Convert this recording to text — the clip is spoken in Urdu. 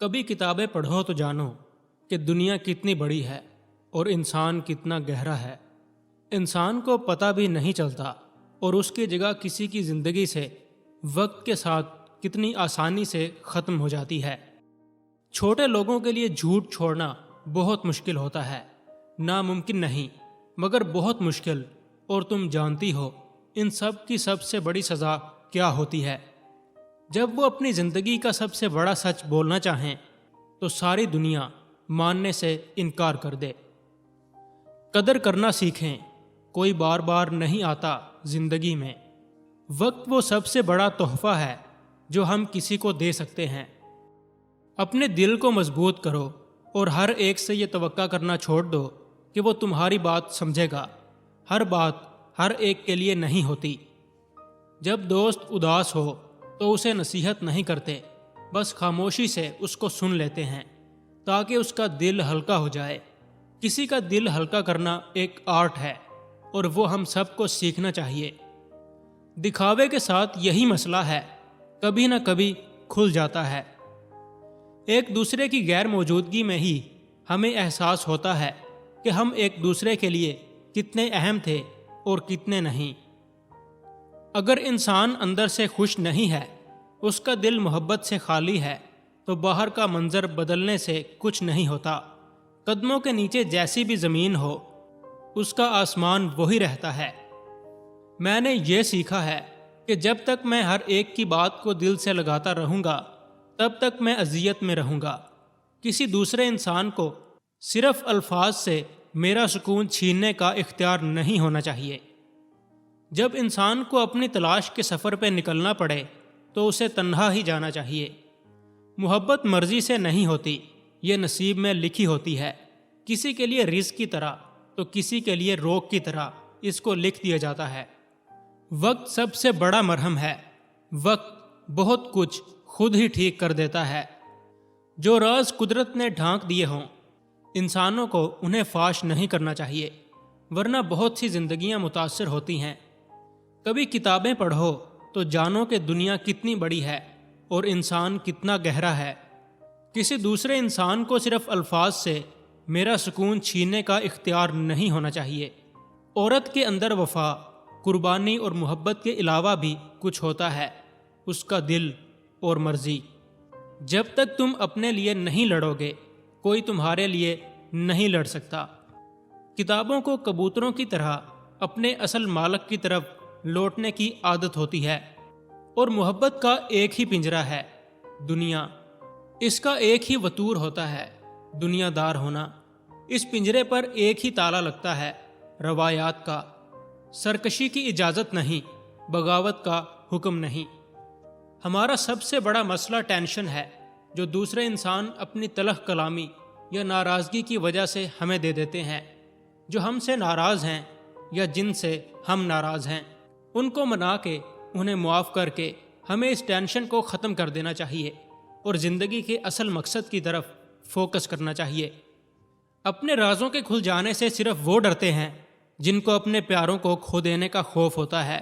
کبھی کتابیں پڑھو تو جانو کہ دنیا کتنی بڑی ہے اور انسان کتنا گہرا ہے۔ انسان کو پتہ بھی نہیں چلتا اور اس کی جگہ کسی کی زندگی سے وقت کے ساتھ کتنی آسانی سے ختم ہو جاتی ہے۔ چھوٹے لوگوں کے لیے جھوٹ چھوڑنا بہت مشکل ہوتا ہے، ناممکن نہیں مگر بہت مشکل، اور تم جانتی ہو ان سب کی سب سے بڑی سزا کیا ہوتی ہے؟ جب وہ اپنی زندگی کا سب سے بڑا سچ بولنا چاہیں تو ساری دنیا ماننے سے انکار کر دے۔ قدر کرنا سیکھیں، کوئی بار بار نہیں آتا زندگی میں۔ وقت وہ سب سے بڑا تحفہ ہے جو ہم کسی کو دے سکتے ہیں۔ اپنے دل کو مضبوط کرو اور ہر ایک سے یہ توقع کرنا چھوڑ دو کہ وہ تمہاری بات سمجھے گا۔ ہر بات ہر ایک کے لیے نہیں ہوتی۔ جب دوست اداس ہو تو اسے نصیحت نہیں کرتے، بس خاموشی سے اس کو سن لیتے ہیں تاکہ اس کا دل ہلکا ہو جائے۔ کسی کا دل ہلکا کرنا ایک آرٹ ہے اور وہ ہم سب کو سیکھنا چاہیے۔ دکھاوے کے ساتھ یہی مسئلہ ہے، کبھی نہ کبھی کھل جاتا ہے۔ ایک دوسرے کی غیر موجودگی میں ہی ہمیں احساس ہوتا ہے کہ ہم ایک دوسرے کے لیے کتنے اہم تھے اور کتنے نہیں۔ اگر انسان اندر سے خوش نہیں ہے، اس کا دل محبت سے خالی ہے، تو باہر کا منظر بدلنے سے کچھ نہیں ہوتا۔ قدموں کے نیچے جیسی بھی زمین ہو، اس کا آسمان وہی رہتا ہے۔ میں نے یہ سیکھا ہے کہ جب تک میں ہر ایک کی بات کو دل سے لگاتا رہوں گا، تب تک میں اذیت میں رہوں گا۔ کسی دوسرے انسان کو صرف الفاظ سے میرا سکون چھیننے کا اختیار نہیں ہونا چاہیے۔ جب انسان کو اپنی تلاش کے سفر پہ نکلنا پڑے تو اسے تنہا ہی جانا چاہیے۔ محبت مرضی سے نہیں ہوتی، یہ نصیب میں لکھی ہوتی ہے۔ کسی کے لیے رزق کی طرح تو کسی کے لیے روک کی طرح اس کو لکھ دیا جاتا ہے۔ وقت سب سے بڑا مرہم ہے۔ وقت بہت کچھ خود ہی ٹھیک کر دیتا ہے۔ جو راز قدرت نے ڈھانک دیے ہوں، انسانوں کو انہیں فاش نہیں کرنا چاہیے، ورنہ بہت سی زندگیاں متاثر ہوتی ہیں۔ کبھی کتابیں پڑھو تو جانو کہ دنیا کتنی بڑی ہے اور انسان کتنا گہرا ہے۔ کسی دوسرے انسان کو صرف الفاظ سے میرا سکون چھیننے کا اختیار نہیں ہونا چاہیے۔ عورت کے اندر وفا، قربانی اور محبت کے علاوہ بھی کچھ ہوتا ہے، اس کا دل اور مرضی۔ جب تک تم اپنے لیے نہیں لڑو گے، کوئی تمہارے لیے نہیں لڑ سکتا۔ کتابوں کو کبوتروں کی طرح اپنے اصل مالک کی طرف لوٹنے کی عادت ہوتی ہے، اور محبت کا ایک ہی پنجرہ ہے، دنیا۔ اس کا ایک ہی وطور ہوتا ہے، دنیا دار ہونا۔ اس پنجرے پر ایک ہی تالا لگتا ہے، روایات کا۔ سرکشی کی اجازت نہیں، بغاوت کا حکم نہیں۔ ہمارا سب سے بڑا مسئلہ ٹینشن ہے جو دوسرے انسان اپنی تلخ کلامی یا ناراضگی کی وجہ سے ہمیں دے دیتے ہیں۔ جو ہم سے ناراض ہیں یا جن سے ہم ناراض ہیں، ان کو منا کے، انہیں معاف کر کے ہمیں اس ٹینشن کو ختم کر دینا چاہیے اور زندگی کے اصل مقصد کی طرف فوکس کرنا چاہیے۔ اپنے رازوں کے کھل جانے سے صرف وہ ڈرتے ہیں جن کو اپنے پیاروں کو کھو دینے کا خوف ہوتا ہے۔